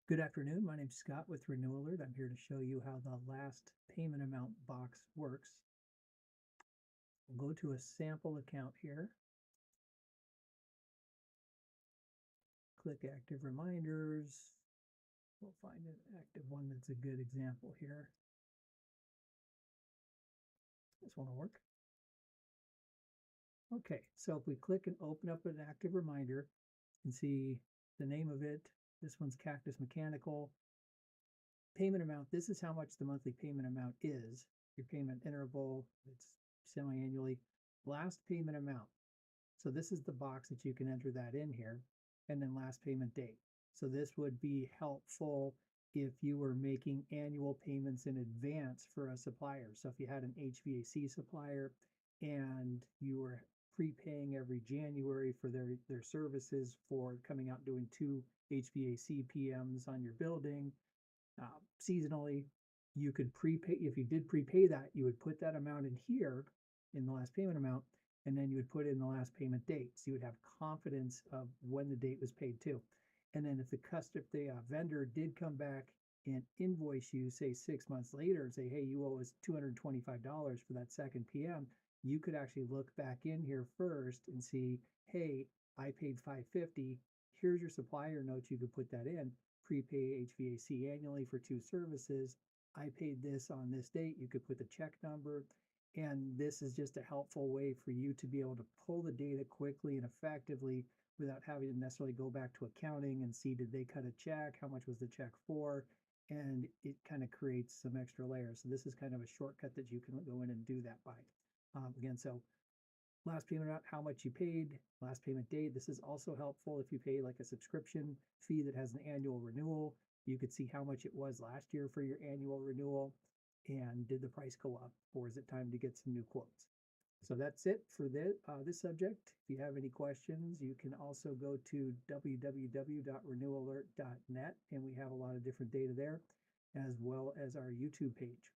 Good afternoon. My name's Scott with RenewAlert. I'm here to show you how the last payment amount box works. We'll go to a sample account here, click active reminders. We'll find an active one that's a good example here. This one will work. Okay, so if we click and open up an active reminder, you can see the name of it. This one's Cactus Mechanical. Payment amount, this is how much the monthly payment amount is. Your payment interval, it's semi-annually. Last payment amount. So this is the box that you can enter that in here, and then last payment date. So this would be helpful if you were making annual payments in advance for a supplier. So if you had an HVAC supplier and you were prepaying every January for their services for coming out doing 2 HVAC PMs on your building, seasonally, you could prepay. If you did prepay that, you would put that amount in here in the last payment amount, and then you would put in the last payment date. So you would have confidence of when the date was paid to. And then if the vendor did come back and invoice you, say 6 months later, and say, hey, you owe us $225 for that second PM, you could actually look back in here first and see, hey, I paid $550. Here's your supplier note. You could put that in. Prepay HVAC annually for 2 services. I paid this on this date. You could put the check number. And this is just a helpful way for you to be able to pull the data quickly and effectively without having to necessarily go back to accounting and see, did they cut a check? How much was the check for? And it kind of creates some extra layers. So this is kind of a shortcut that you can go in and do that by. Again, so last payment amount, how much you paid, last payment date. This is also helpful if you pay like a subscription fee that has an annual renewal. You could see how much it was last year for your annual renewal, and did the price go up, or is it time to get some new quotes? So that's it for this subject. If you have any questions, you can also go to www.renewalert.net, and we have a lot of different data there, as well as our YouTube page.